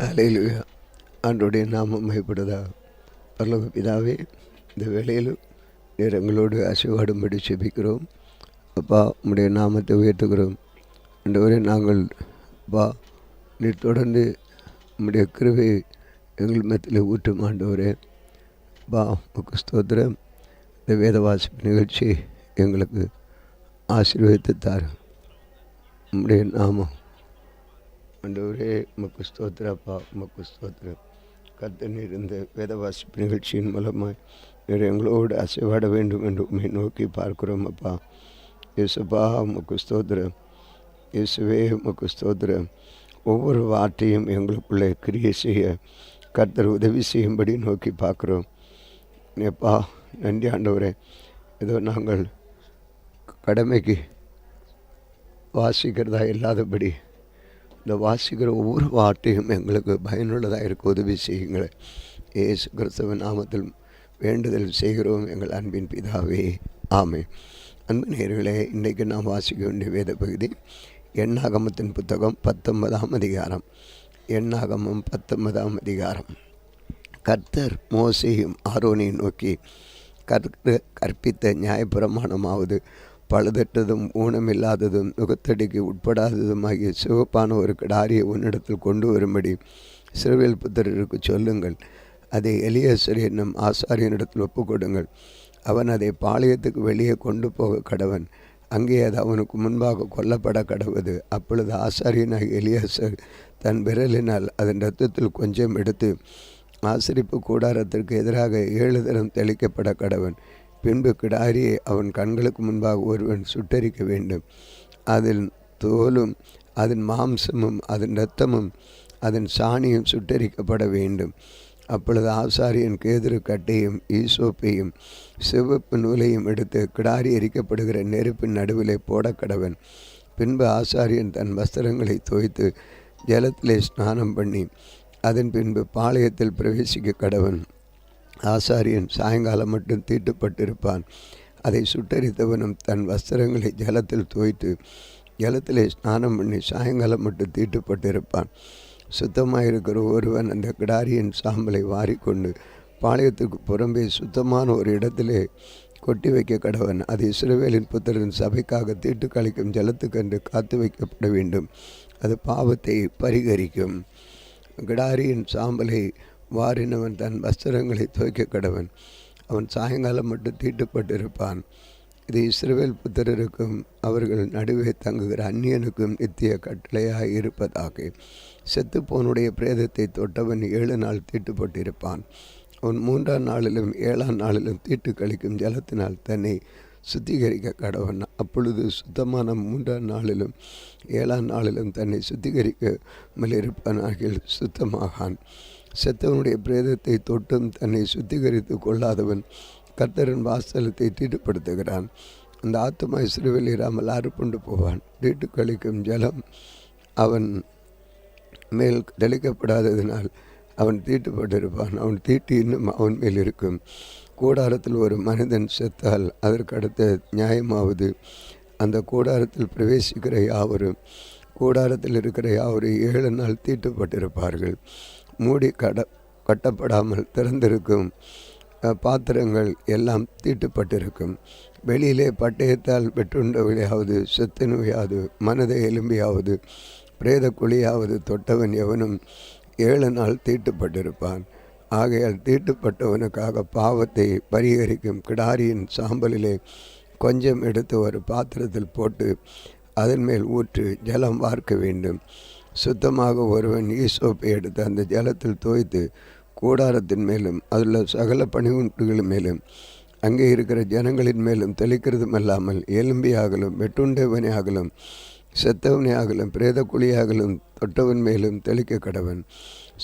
அல்லேலூயா. ஆண்டவருடைய நாமம் மகிமைப்படுவதாக. பரலோக பிதாவே, இந்த வேளையிலும் நீர் எங்களோடு ஆசீர்வாடும்படி ஜெபிக்கிறோம். அப்பா, உம்முடைய நாமத்தை உயர்த்துகிறோம். ஆண்டவரே, நாங்கள் அப்பா நீர் தொடர்ந்து உம்முடைய கிருபையை எங்கள் மத்தியில் ஊற்றும். ஆண்டவரே, அப்பா உமக்கு ஸ்தோத்திரம். இந்த வேத வாசிப்பு நிகழ்ச்சி எங்களுக்கு ஆசீர்வதித்து தாரும். உம்முடைய நாமம் ஆண்டவரே உமக்கு ஸ்தோத்திரப்பா, உமக்கு ஸ்தோத்திரம். கர்த்தர் நீர் இந்த வேத வாசிப்பு நிகழ்ச்சியின் மூலமாக நீர் எங்களோடு அசைவாட வேண்டும் என்று உம்மை நோக்கி பார்க்கிறோம். அப்பா இயேசுப்பா, உமக்கு ஸ்தோத்திரம். இயேசுவே, உமக்கு ஸ்தோத்திரம். ஒவ்வொரு வார்த்தையும் எங்களுக்குள்ளே கிரியை செய்ய கர்த்தர் உதவி செய்யும்படி நோக்கி பார்க்குறோம். எப்பா நன்றி ஆண்டவரே. ஏதோ நாங்கள் கடமைக்கு வாசிக்கிறதா இல்லாதபடி இந்த வாசிக்கிற ஒவ்வொரு வார்த்தையும் எங்களுக்கு பயனுள்ளதாக இருக்க உதவி செய்யுங்கள். இயேசு கிறிஸ்துவின் நாமத்தில் வேண்டுதல் செய்கிறோம் எங்கள் அன்பின் பிதாவே, ஆமென். அன்பு நேயர்களே, இன்றைக்கு நாம் வாசிக்க வேண்டிய வேத பகுதி எண்ணாகமத்தின் புத்தகம் 19ஆம் அதிகாரம். எண்ணாகமம் 19ஆம் அதிகாரம். கர்த்தர் மோசேயும் ஆரோனையும் நோக்கி கற்பித்த நியாயப்பிரமாணமாவது பழுதற்றதும் ஊனமில்லாததும் நுகத்தடிக்கு உட்படாததுமாகிய சிவப்பான ஒரு கிடாரியை உன்னிடத்தில் கொண்டு வரும்படி இஸ்ரவேல் புத்திரருக்கு சொல்லுங்கள். அதை எலியாசர் என்னும் ஆசாரியனிடத்தில் ஒப்புக்கொடுங்கள். அவன் அதை பாளையத்துக்கு வெளியே கொண்டு போக கடவன். அங்கே அது அவனுக்கு முன்பாக கொல்லப்பட கடவுது. அப்பொழுது ஆசாரியனாகிய எலியாசர் தன் விரலினால் அதன் இரத்தத்தில் கொஞ்சம் எடுத்து ஆசரிப்பு கூடாரத்திற்கு எதிராக 7 தரம் தெளிக்கப்பட கடவன். பின்பு கிடாரியை அவன் கண்களுக்கு முன்பாக ஒருவன் சுட்டரிக்க வேண்டும். அதன் தோலும் அதன் மாம்சமும் அதன் இரத்தமும் அதன் சாணியும் சுட்டரிக்கப்பட வேண்டும். அப்பொழுது ஆசாரியன் கேதுரு கட்டையும் ஈசோப்பையும் சிவப்பு நூலையும் எடுத்து கிடாரி எரிக்கப்படுகிற நெருப்பின் நடுவிலே போட கடவன். பின்பு ஆசாரியன் தன் வஸ்திரங்களை தோய்த்து ஜலத்திலே ஸ்நானம் பண்ணி அதன் பின்பு பாளையத்தில் பிரவேசிக்க கடவன். ஆசாரியன் சாயங்காலம் மட்டும் தீட்டுப்பட்டிருப்பான். அதை சுட்டரித்தவனும் தன் வஸ்திரங்களை ஜலத்தில் தோய்த்து ஜலத்திலே ஸ்நானம் பண்ணி சாயங்காலம் மட்டும் தீட்டுப்பட்டிருப்பான். சுத்தமாயிருக்கிற ஒருவன் அந்த கிடாரியின் சாம்பலை வாரிக்கொண்டு பாளையத்துக்கு புறம்பே சுத்தமான ஒரு இடத்திலே கொட்டி வைக்க கடவன். அது இஸ்ரவேலின் புத்திரன் சபைக்காக தீட்டு கழிக்கும் ஜலத்துக்கென்று காத்து வைக்கப்பட வேண்டும். அது பாவத்தை பரிகரிக்கும். கிடாரியின் சாம்பலை வாரினவன் தன் வஸ்திரங்களை துவைக்க கடவன். அவன் சாயங்காலம் மட்டும் தீட்டுப்பட்டிருப்பான். இது இஸ்ரவேல் புத்திரருக்கும் அவர்கள் நடுவே தங்குகிற அந்நியனுக்கும் நித்திய கட்டளையாக இருப்பதாக. செத்துப்போனுடைய பிரேதத்தை தொட்டவன் 7 நாள் தீட்டுப்பட்டிருப்பான். அவன் 3ஆம் நாளிலும் 7ஆம் நாளிலும் தீட்டு கழிக்கும் ஜலத்தினால் தன்னை சுத்திகரிக்க கடவன். அப்பொழுது சுத்தமான 3ஆம் நாளிலும் 7ஆம் நாளிலும் தன்னை சுத்திகரிக்காமல் இருப்பனாகில் சுத்தமாகான். செத்தவனுடைய பிரேதத்தை தொட்டும் தன்னை சுத்திகரித்து கொள்ளாதவன் கர்த்தரின் வாசலத்தை தீட்டுப்படுத்துகிறான். அந்த ஆத்துமா இஸ்ரவேல் இராமல் அறுப்புண்டு போவான். தீட்டு கழிக்கும் ஜலம் அவன் மேல் தெளிக்கப்படாததினால் அவன் தீட்டுப்பட்டிருப்பான். அவன் தீட்டு இன்னும் அவன் மேல் இருக்கும். கூடாரத்தில் ஒரு மனிதன் செத்தால் அதற்கடுத்த நியாயமாவது அந்த கூடாரத்தில் பிரவேசிக்கிற யாவரும் கூடாரத்தில் இருக்கிற யாவரும் 7 நாள் தீட்டுப்பட்டிருப்பார்கள். மூடி கட்டப்படாமல் திறந்திருக்கும் பாத்திரங்கள் எல்லாம் தீட்டுப்பட்டிருக்கும். வெளியிலே பட்டயத்தால் வெட்டுண்டவையாவது செத்தனவையாவது மனதை எலும்பியாவது பிரேத குழியாவது தொட்டவன் எவனும் 7 நாள் தீட்டுப்பட்டிருப்பான். ஆகையால் தீட்டுப்பட்டவனுக்காக பாவத்தை பரிகரிக்கும் கிடாரியின் சாம்பலிலே கொஞ்சம் எடுத்து ஒரு பாத்திரத்தில் போட்டு அதன் மேல் ஊற்று ஜலம் வார்க்க வேண்டும். சுத்தமாக ஒருவன் ஈசோப்பை எடுத்து அந்த ஜலத்தில் தோய்த்து கூடாரத்தின் மேலும் அதில் சகல பணிவுண்டுகள் மேலும் அங்கே இருக்கிற ஜனங்களின் மேலும் தெளிக்கிறதும் அல்லாமல் எலும்பியாகலும் வெட்டுண்டவனையாகலும் செத்தவனையாகலும் பிரேத குழியாகலும் தொட்டவன் மேலும் தெளிக்க கடவன்.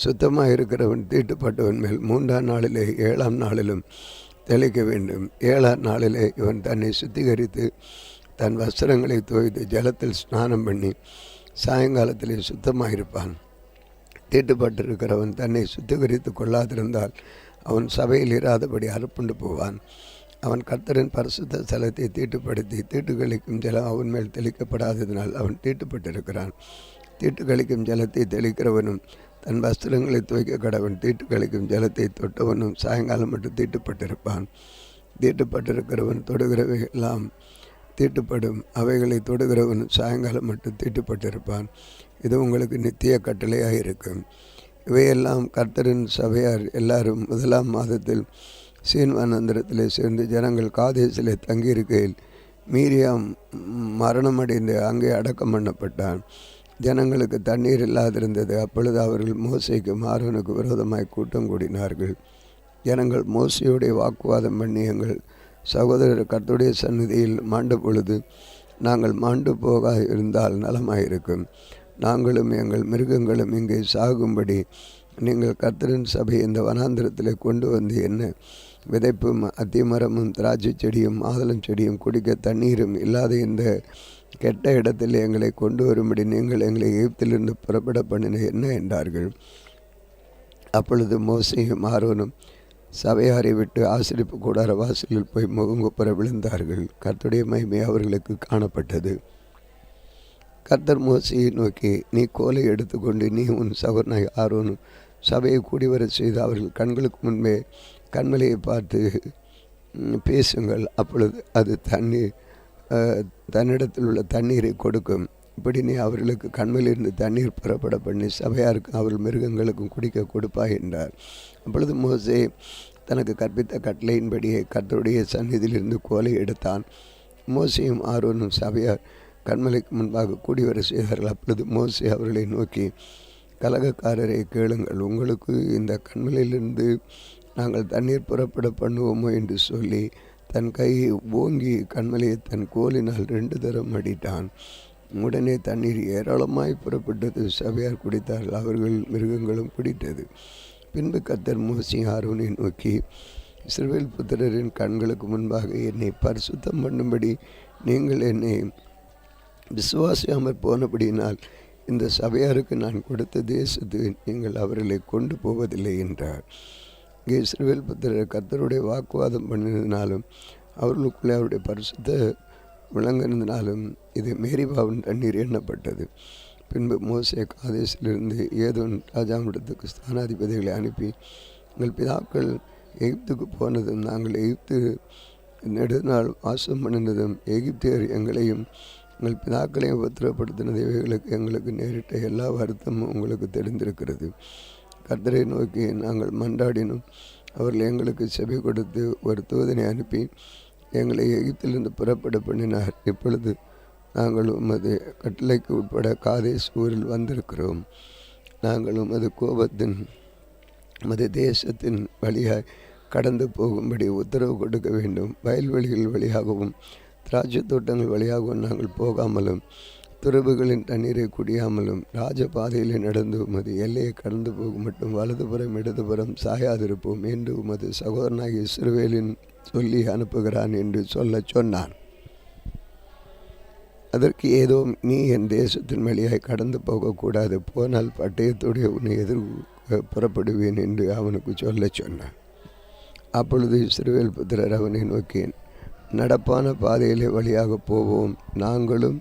சுத்தமாக இருக்கிறவன் தீட்டுப்பட்டவன் மேல் 3ஆம் நாளிலே 7ஆம் நாளிலும் தெளிக்க வேண்டும். 7ஆம் நாளிலே இவன் தன்னை சுத்திகரித்து தன் வஸ்திரங்களை தோய்த்து ஜலத்தில் ஸ்நானம் பண்ணி சாயங்காலத்திலே சுத்தமாயிருப்பான். தீட்டுப்பட்டிருக்கிறவன் தன்னை சுத்திகரித்து கொள்ளாதிருந்தால் அவன் சபையில் இராதபடி அறுப்புண்டு போவான். அவன் கர்த்தரின் பரிசுத்த ஸ்தலத்தை தீட்டுப்படுத்தி தீட்டுக்களிக்கும் ஜலம் அவன் மேல் தெளிக்கப்படாததினால் அவன் தீட்டுப்பட்டிருக்கிறான். தீட்டுக்களிக்கும் ஜலத்தை தெளிக்கிறவனும் தன் வஸ்திரங்களை துவைக்க கடவன். தீட்டு கழிக்கும் ஜலத்தை தொட்டவனும் சாயங்காலம் மட்டும் தீட்டுப்பட்டிருப்பான். தீட்டுப்பட்டிருக்கிறவன் தொடுகிறவை எல்லாம் தீட்டுப்படும். அவைகளை தொடுகிறவன் சாயங்காலம் மட்டும் தீட்டுப்பட்டிருப்பான். இது உங்களுக்கு நித்திய கட்டளையாக இருக்கும். இவையெல்லாம் கர்த்தரின் சபையார் எல்லாரும் 1ஆம் மாதத்தில் சீன் வனாந்திரத்திலே சேர்ந்து ஜனங்கள் காதேசிலே தங்கியிருக்கையில் மீரியாம் மரணமடைந்து அங்கே அடக்கம் பண்ணப்பட்டான். ஜனங்களுக்கு தண்ணீர் இல்லாதிருந்தது. அப்பொழுது அவர்கள் மோசேக்கும் ஆரோனுக்கு விரோதமாய் கூட்டம் கூடினார்கள். ஜனங்கள் மோசையோடைய வாக்குவாதம் பண்ணி, எங்கள் சகோதரர் கர்த்தருடைய சந்நிதியில் மாண்ட பொழுது நாங்கள் மாண்டு போக இருந்தால் நலமாயிருக்கும். நாங்களும் எங்கள் மிருகங்களும் இங்கே சாகும்படி நீங்கள் கர்த்தரின் சபை இந்த வனாந்திரத்தில் கொண்டு வந்து என்ன விதைப்பும் அத்திமரமும் திராட்சை செடியும் மாதுளம் செடியும் குடிக்க தண்ணீரும் இல்லாத இந்த கெட்ட இடத்தில் எங்களை கொண்டு வரும்படி நீங்கள் எங்களை எகிப்திலிருந்து புறப்பட பண்ணின என்ன என்றார்கள். அப்பொழுது மோசேயும் ஆரோனும் சபையாரை விட்டு ஆசரிப்பு கூடார வாசலில் போய் முகங்குப்புற விழுந்தார்கள். கர்த்தருடைய மகிமை அவர்களுக்கு காணப்பட்டது. கர்த்தர் மோசையை நோக்கி, நீ கோலை எடுத்துக்கொண்டு நீ உன் சகோதரனாய் ஆரோனும் சபையை கூடிவர செய்து அவர்கள் கண்களுக்கு முன்பே கண்மலையை பார்த்து பேசுங்கள். அப்பொழுது அது தன்னிடத்தில் உள்ள தண்ணீரை கொடுக்கும். இப்படி நீ அவர்களுக்கு கண்மலிருந்து தண்ணீர் புறப்பட பண்ணி சபையாருக்கும் அவர்கள் மிருகங்களுக்கும் குடிக்க கொடுப்பாய் என்றார். அப்பொழுது மோசே தனக்கு கற்பித்த கட்டளையின்படியே கர்த்தருடைய சந்நிதியிலிருந்து கோலை எடுத்தான். மோசேயும் ஆரோனும் சபையார் கண்மலைக்கு முன்பாக கூடிவர செய்தார்கள். அப்பொழுது மோசே அவர்களை நோக்கி, கலகக்காரரை கேளுங்கள், உங்களுக்கு இந்த கண்மலையிலிருந்து நாங்கள் தண்ணீர் புறப்பட பண்ணுவோமோ என்று சொல்லி தன் கையை ஓங்கி கண்மலையை தன் கோலினால் 2 தரம் அடித்தான். உடனே தண்ணீர் ஏராளமாய் புறப்பட்டது. சபையார் குடித்தார்கள், அவர்கள் மிருகங்களும் குடித்தது. பின்பு கர்த்தர் மோசே ஆரோனை நோக்கி, இஸ்ரவேல் புத்திரரின் கண்களுக்கு முன்பாக என்னை பரிசுத்தம் பண்ணும்படி நீங்கள் என்னை விசுவாசியாமற் போனபடியினால் இந்த சபையாருக்கு நான் கொடுத்த தேசத்து நீங்கள் அவர்களை கொண்டு போவதில்லை என்றார். இங்கே இஸ்ரவேல் புத்திரர் கர்த்தருடைய வாக்குவாதம் பண்ணினதினாலும் அவர்களுக்குள்ளே அவருடைய பரிசுத்த விளங்கினதினாலும் இது மேரிபாவின் தண்ணீர் எண்ணப்பட்டது. பின்பு மோசே காதேசிலிருந்து ஏதோன் ராஜாவிடத்துக்கு ஸ்தானாதிபதிகளை அனுப்பி, எங்கள் பிதாக்கள் எகிப்துக்கு போனதும் நாங்கள் எகிப்து நெடுநாள் வாசம் பண்ணினதும் எகிப்தியர் எங்களையும் எங்கள் பிதாக்களையும் உபத்திரப்படுத்தினது இவைகளுக்கு எங்களுக்கு நேரிட்ட எல்லா வருத்தமும் உங்களுக்கு தெரிந்திருக்கிறது. கர்த்தரை நோக்கி நாங்கள் மன்றாடினோம். அவர்கள் எங்களுக்கு செவி கொடுத்து ஒரு தூதனை அனுப்பி எங்களை எகிப்திலிருந்து புறப்பட பண்ணினார். இப்பொழுது நாங்கள் உமது கட்டளைக்கு உட்பட காதேஸ் ஊரில் வந்திருக்கிறோம். நாங்கள் உமது கோபத்தின் உமது தேசத்தின் வழியாய் கடந்து போகும்படி உத்தரவு கொடுக்க வேண்டும். வயல்வெளிகள் வழியாகவும் திராட்சை தோட்டங்கள் வழியாகவும் நாங்கள் போகாமலும் துறவுகளின் தண்ணீரை குடியாமலும் ராஜபாதையில் நடந்து உமது எல்லையை கடந்து போகும் மட்டும் வலதுபுறம் இடதுபுறம் சாயாதிருப்போம் என்று உமது சகோதரனாகிய இஸ்ரவேலின் சொல்லி அனுப்புகிறான் என்று சொன்னான். அதற்கு ஏதோ நீ என் தேசத்தின் வழியாய் கடந்து போகக்கூடாது, போனால் பட்டயத்தோடைய உன்னை புறப்படுவேன் என்று அவனுக்கு சொன்னான். அப்பொழுது இஸ்ரவேல் புத்திரர் அவனை நோக்கி, நடப்பான பாதையிலே வழியாக போவோம், நாங்களும்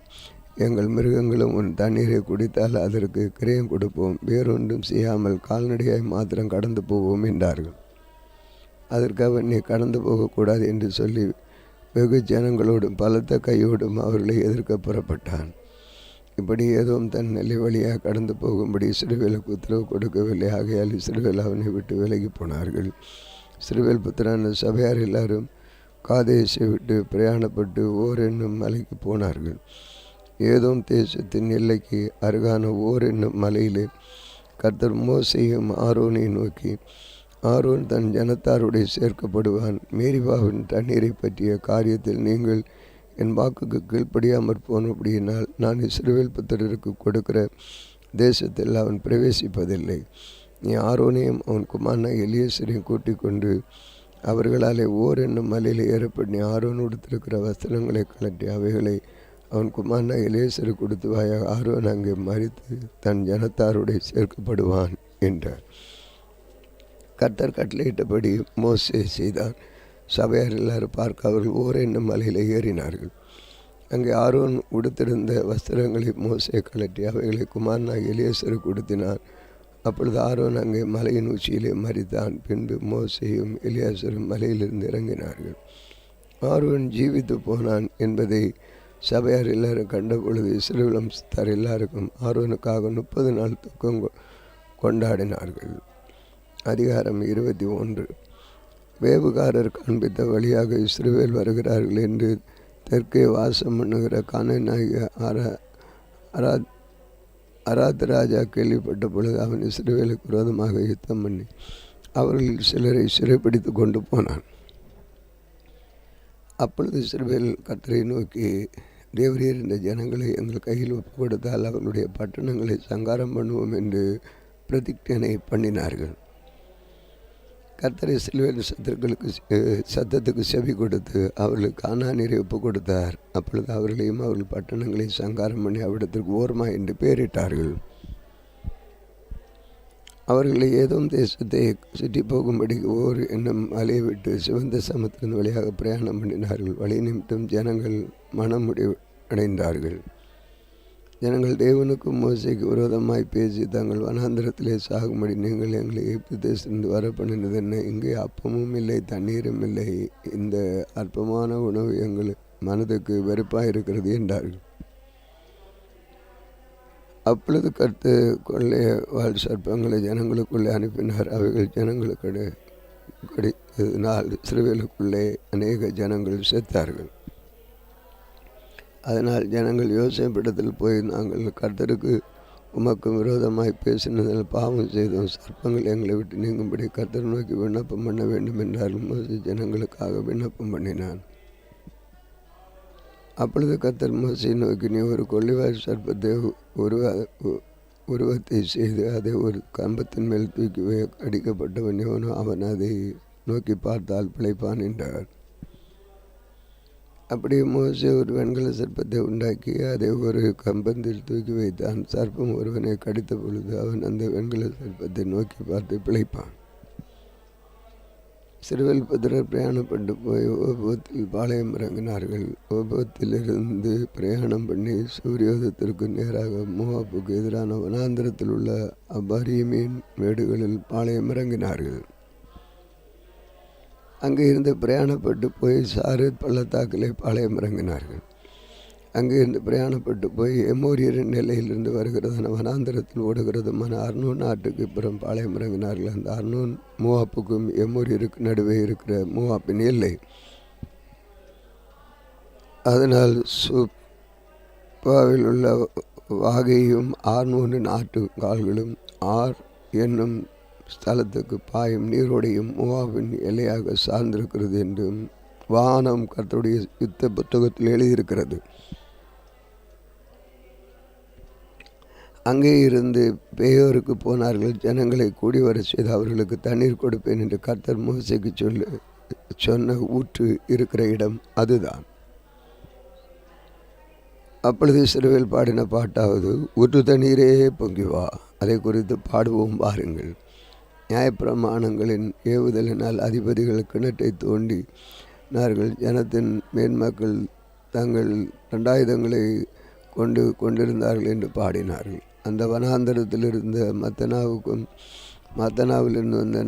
எங்கள் மிருகங்களும் உன் தண்ணீரை குடித்தால் அதற்கு கிரயம் கொடுப்போம், வேறொன்றும் செய்யாமல் கால்நடையாய் மாத்திரம் கடந்து போவோம் என்றார்கள். அதற்கு அவன், நீ கடந்து போகக்கூடாது என்று சொல்லி வெகு ஜனங்களோடும் பலத்த கையோடும் அவர்களை எதிர்க்க புறப்பட்டான். இப்படி ஏதோ தன் நிலை வழியாக கடந்து போகும்படி இஸ்ரவேலுக்கு உத்தரவு கொடுக்கவில்லை. ஆகையால் இஸ்ரவேல் அவனை விட்டு விலகி போனார்கள். இஸ்ரவேல் புத்திரான சபையார் எல்லாரும் காதேசை விட்டு பிரயாணப்பட்டு ஓர் என்னும் மலைக்கு போனார்கள். ஏதோம் தேசத்தின் எல்லைக்கு அருகான ஓர் என்னும் மலையிலே கர்த்தர் மோசேயும் ஆரோனை நோக்கி, ஆரோன் தன் ஜனத்தாருடைய சேர்க்கப்படுவான். மேரிபாவின் தண்ணீரை பற்றிய காரியத்தில் நீங்கள் என் வாக்குக்கு கீழ்ப்படியாமற் போனபடியினால் நான் இஸ்ரவேல் புத்திரருக்கு கொடுக்கிற தேசத்தில் அவன் பிரவேசிப்பதில்லை. நீ ஆரோனையும் அவன் குமாரனாய் எலியேசரையும் கூட்டிக் கொண்டு அவர்களாலே ஓர் என்னும் மலையில் ஏறப்பண்ணி ஆரோன் உடுத்திருக்கிற வஸ்திரங்களை கலட்டி அவைகளை அவன் குமாரனாய் எலியேசருக்கு கொடுத்து வாயாக ஆரோன் அங்கே மரித்து தன் ஜனத்தாருடைய சேர்க்கப்படுவான் என்றார். கர்த்தர் கட்டளையிட்டபடி மோசே செய்தார். சபையார் எல்லாரும் பார்க்க அவர்கள் ஓர் என்னும் மலையில் ஏறினார்கள். அங்கே ஆரோன் உடுத்திருந்த வஸ்திரங்களை மோசே கலட்டி அவைகளை குமாரனாய் எலியேசருக்கு உடுத்தினார். அப்பொழுது ஆரோன் அங்கே மலையின் உச்சியிலே மரித்தான். பின்பு மோசேயும் எலியாசரும் மலையிலிருந்து இறங்கினார்கள். ஆரோன் ஜீவித்து போனான் என்பதை சபையார் எல்லாரும் கண்டபொழுது இஸ்ரவேல் வம்சத்தார் எல்லாருக்கும் ஆரோனுக்காக 30 நாள் துக்கம் கொண்டாடினார்கள். அதிகாரம் 21. வேவுகாரர் காண்பித்த வழியாக இஸ்ரவேல் வருகிறார்கள் என்று தெற்கே வாசம் பண்ணுகிற கானானிய அராத் ராஜா கேள்விப்பட்ட பொழுது அவன் இஸ்ரவேலுக்கு விரோதமாக யுத்தம் பண்ணி அவர்களில் சிலரை சிறைப்பிடித்து கொண்டு போனான். அப்பொழுது இஸ்ரவேல் கர்த்தரை நோக்கி, தேவரீர் இந்த ஜனங்களை எங்கள் கையில் ஒப்பு கொடுத்தால் அவர்களுடைய பட்டணங்களை சங்காரம் பண்ணுவோம் என்று பிரதிஜனை பண்ணினார்கள். கர்த்தர் இஸ்ரவேல் சத்தத்துக்கு செவி கொடுத்து அவர்களுக்கு கானானியரை ஒப்பு கொடுத்தார். அப்பொழுது அவர்களையும் அவர்கள் பட்டணங்களை சங்காரம் பண்ணி அவ்விடத்திற்கு ஓர்மா என்று பெயரிட்டார்கள். அவர்களை ஏதோம் தேசத்தை சுற்றி போகும்படி ஓர் என்னும் மலையை விட்டு சிவந்த சமுத்திரம் வழியாக பிரயாணம் பண்ணினார்கள். வழி நிமித்தம் ஜனங்கள் மனமுடிவடைந்தார்கள். ஜனங்கள் தேவனுக்கும் மோசேக்கு விரோதமாய் பேசி, தங்கள் வனாந்திரத்திலே சாகும்படி நீங்கள் எங்களை எகிப்து தேசத்திலிருந்து வர பண்ணினது என்ன? இங்கே அப்பமும் இல்லை, தண்ணீரும் இல்லை. இந்த அற்பமான உணவு எங்கள் மனதுக்கு வெறுப்பாக இருக்கிறது என்றார்கள். அப்பொழுது கர்த்தர் கொள்ளை வாழ் சர்ப்பங்களை ஜனங்களுக்குள்ளே அனுப்பினார். அவைகள் ஜனங்களுக்கு கடித்ததினால் இஸ்ரவேலுக்குள்ளே அநேக ஜனங்கள் செத்தார்கள். அதனால் ஜனங்கள் யோசேப்பிடத்தில் போய், நாங்கள் கர்த்தருக்கு உமக்கு விரோதமாய் பேசினதில் பாவம் செய்தோம். சர்ப்பங்கள் எங்களை விட்டு நீங்கும்படி கர்த்தர் நோக்கி விண்ணப்பம் பண்ண வேண்டும் என்றார்கள். மோசே ஜனங்களுக்காக விண்ணப்பம் பண்ணினான். அப்பொழுது கர்த்தர் மோசேயை நோக்கி, நீ ஒரு கொள்ளிவாய் சர்ப்பத்தை உருவத்தை செய்து அதை ஒரு கம்பத்தின் மேல் தூக்கி அடிக்கப்பட்டவன் எவனோ அவன் அதை நோக்கி பார்த்தால் பிழைப்பான் என்றார். அப்படியே மோசே ஒரு வெண்கல சர்ப்பத்தை உண்டாக்கி அதை ஒரு கம்பத்தில் தூக்கி வைத்தான். சர்ப்பம் ஒருவனை கடித்த பொழுது அவன் அந்த வெண்கல சர்ப்பத்தை நோக்கி பார்த்து பிழைப்பான். இஸ்ரவேல் புத்திரர் பிரயாணப்பட்டு போய் ஓபோத்தில் பாளையம் இறங்கினார்கள். ஓபோத்திலிருந்து பிரயாணம் பண்ணி சூரியோதயத்திற்கு நேராக மோவாப்புக்கு எதிரான வனாந்திரத்தில் உள்ள அபாரியமீன் மேடுகளில் பாளையம் இறங்கினார்கள். அங்கே இருந்து பிரயாணப்பட்டு போய் சாரத் பள்ளத்தாக்கிலே பாளையம் இறங்கினார்கள். அங்கே இருந்து பிரயாணப்பட்டு போய் எமோரியரின் நிலையிலிருந்து வருகிறதான வனாந்திரத்தில் ஓடுகிறதுமான அர்னோன் நாட்டுக்கு புறம் பாளையம் இறங்கினார்கள். அந்த அர்னோன் மோவாப்புக்கும் எமோரியருக்கு நடுவே இருக்கிற மோவாப்பின் எல்லை. அதனால் சுப்பாவில் உள்ள வாகையும் ஆர்னோனின் ஆட்டுக்கால்களும் ஆர் என்னும் ஸ்தலத்துக்கு பாயும் நீரோடையும் மோவாபின் எல்லையாக சார்ந்திருக்கிறது என்றும் வானம் கர்த்தருடைய யுத்த புத்தகத்தில் எழுதியிருக்கிறது. அங்கே இருந்து பேயோருக்கு போனார்கள். ஜனங்களை கூடி வர செய்து அவர்களுக்கு தண்ணீர் கொடுப்பேன் என்று கர்த்தர் மோசேக்கு சொன்ன ஊற்று இருக்கிற இடம் அதுதான். அப்பொழுது இஸ்ரவேல் பாடின பாட்டாவது, ஊற்று தண்ணீரே பொங்கி வா, அதை குறித்து பாடுவோம் வாருங்கள். நியாயப்பிரமாணங்களின் ஏவுதலினால் அதிபதிகள் கிணற்றை தோண்டினார்கள். ஜனத்தின் மேன்மக்கள் தங்கள் தண்டாயுதங்களை கொண்டிருந்தார்கள் என்று பாடினார்கள். அந்த வனாந்தரத்தில் இருந்த மத்தனாவிலிருந்து வந்த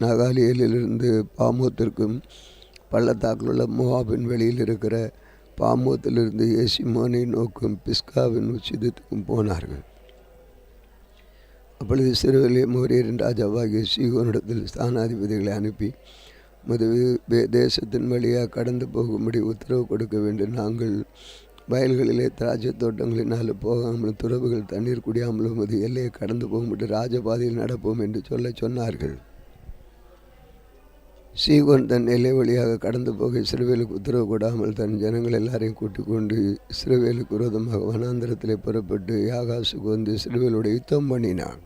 நாகாலியிலிருந்து பாமோத்திற்கும் பள்ளத்தாக்கில் உள்ள மோவாபின் வெளியில் இருக்கிற பாமோத்திலிருந்து எசிமோனை நோக்கும் பிஸ்காவின் உச்சிதத்துக்கும் போனார்கள். அப்பொழுது இஸ்ரவேல் எமோரியரின் ராஜாவாகிய சீகோனிடத்தில் ஸ்தானாதிபதிகளை அனுப்பி, தேசத்தின் வழியாக கடந்து போகும்படி உத்தரவு கொடுக்க வேண்டும். நாங்கள் வயல்களிலே திராட்சை தோட்டங்களினால் போகாமலும் துறவுகள் தண்ணீர் குடியாமலும் அது எல்லையை கடந்து போகும்படி ராஜபாதையில் நடப்போம் என்று சொன்னார்கள். சீகோன் தன் எல்லை வழியாக கடந்து போக இஸ்ரவேலுக்கு உத்தரவு கொடாமல் தன் ஜனங்கள் எல்லாரையும் கூட்டிக் கொண்டு இஸ்ரவேலுக்கு விரோதமாக வனாந்திரத்திலே புறப்பட்டு யாகாசுக்கு வந்து இஸ்ரவேலோடு யுத்தம் பண்ணினான்.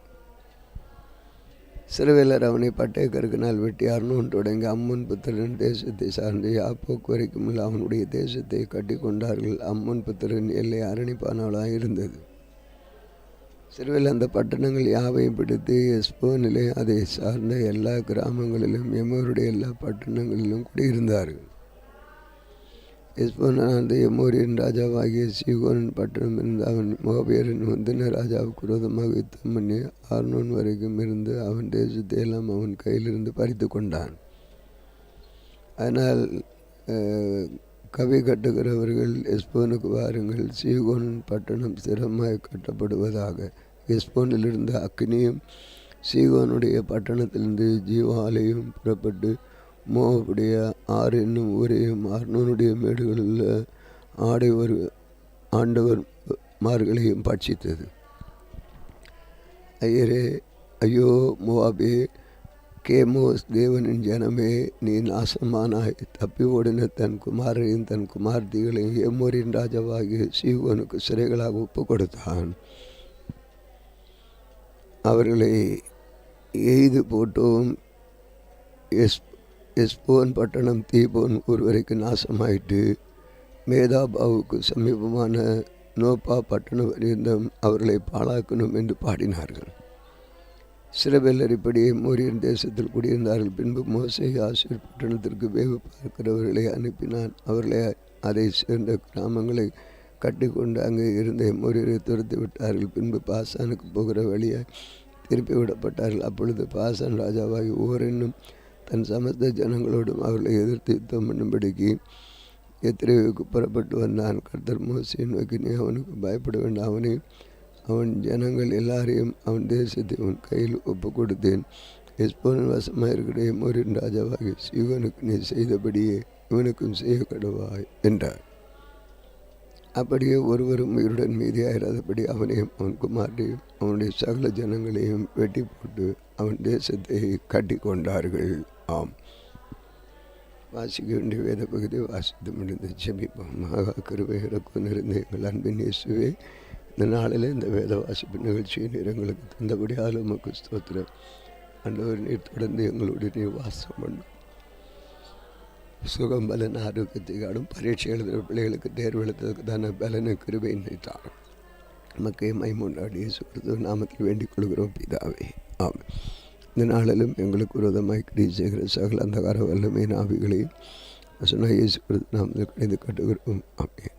இஸ்ரவேலர் அவனை பட்டயக்கருக்கினால் வெட்டி அர்னோன் தொடங்கி அம்மோன் புத்திரன் தேசத்தை சார்ந்து யாப்போக்கு வரைக்கும் உள்ள அவனுடைய தேசத்தை கட்டி கொண்டார்கள். அம்மோன் புத்திரன் எல்லை அரணிப்பானவளாக இருந்தது. இஸ்ரவேல் அந்த பட்டணங்கள் யாவையும் பிடித்து எஸ்போனிலே அதை சார்ந்த எல்லா கிராமங்களிலும் எமோருடைய எல்லா பட்டணங்களிலும் குடியிருந்தார்கள். எஸ்போனானது எமோரியின் ராஜாவாகிய சீகோனின் பட்டணம் இருந்து அவன் மோபியரின் முந்தின ராஜாவுக்கு விரோதமாக யுத்தம் பண்ணி ஆர்னோன் வரைக்கும் இருந்து அவன் தேசத்தை எல்லாம் அவன் கையிலிருந்து பறித்து கொண்டான். அதனால் கவி கட்டுகிறவர்கள் எஸ்போனுக்கு வாருங்கள், சீகோனின் பட்டணம் ஸ்திரமாய் கட்டப்படுவதாக. எஸ்போனிலிருந்து அக்னியும் சீகோனுடைய பட்டணத்திலிருந்து ஜீவாலையும் புறப்பட்டு மோவுடைய ஆறு என்னும் ஊரையும் அர்னோனுடைய மேடுகளில் ஆண்டவர் மார்களையும் பட்சித்தது. ஐயோ மோவாபே, கேமோஸ் தேவனின் ஜனமே, நீ நாசமானாய். தப்பி ஓடின தன் குமாரையும் தன் குமார்த்திகளையும் எமோரின் ராஜாவாகிய சீகோனுக்கு சிறைகளாக ஒப்பு கொடுத்தான். அவர்களை எய்து போட்டோம். எஸ்போன் பட்டணம் தீபோன் ஊர் வரைக்கும் நாசமாயிட்டு மேதாபாவுக்கு சமீபமான நோப்பா பட்டணம் வரையும் அவர்களை பாழாக்கணும் என்று பாடினார்கள். சிறபெல்லர் இப்படியே மோரியன் தேசத்தில் குடியிருந்தார்கள். பின்பு மோசே ஆசீர் பட்டணத்திற்கு வேவு பார்க்கிறவர்களை அனுப்பினான். அவர்களை அதை சேர்ந்த கிராமங்களை கட்டி கொண்டு அங்கே இருந்த மோரியரை துரத்தி விட்டார்கள். பின்பு பாசானுக்கு போகிற வழியாக திருப்பி விடப்பட்டார்கள். அப்பொழுது பாசான் ராஜாவாகி ஓர் என்னும் தன் சமஸ்த ஜனங்களோடும் அவர்களை எதிர்த்து யுத்தம் பண்ணும்படிக்கு எத்திரேவுக்கு புறப்பட்டு வந்தான். கர்த்தர் மோசேயை நோக்கி, நீ அவனுக்கு பயப்பட வேண்டாம், அவன் ஜனங்கள் எல்லாரையும் அவன் தேசத்தை அவன் கையில் ஒப்பு கொடுத்தேன். எஸ்போனின் வசமாக இருக்கிற எமோரின் ராஜாவாகிய சீகோனுக்கு நீ செய்தபடியே இவனுக்கும் செய்ய கடவாய் என்றார். அப்படியே ஒருவரும் உயிருடன் மீதியாயிராதபடி அவனையும் அவன் குமாரையும் அவனுடைய சகல ஜனங்களையும் வெட்டி போட்டு அவன் தேசத்தை கட்டி கொண்டார்கள். ஆம், வாசிக்க வேண்டிய வேத பகுதி வாசித்து முடிந்து ஜெபிப்போம். மகா கிருபை இறக்கம் நிறைந்த எங்கள் அன்பின் இயேசுவே, இந்த நாளில் இந்த வேத வாசிப்பு நிகழ்ச்சியை நீர் எங்களுக்கு தந்தபடியால் உமக்கு ஸ்தோத்திரம். ஆண்டவர், நீர் தொடர்ந்து எங்களுடைய நீர் வாசம் பண்ணும். சுகம் பலன் ஆரோக்கியத்தை காணும். பரீட்சை எழுதுகிற பிள்ளைகளுக்கு தேர்வு எழுதுறதுக்கு தானே பலனை கிருபை நினைத்தார். மக்கை மைமுண்டாடி இயேசு நாமத்தில் வேண்டிக் கொள்கிறோம் பிதாவே, ஆமென். இந்த நாளிலும் எங்களுக்கு விரோதமாய் கிரியை செய்கிற சகல அந்தகார வல்லமையின் ஆவிகளையும் இயேசு நாமத்தில் கடிந்து கட்டுகிறோம், ஆமென்.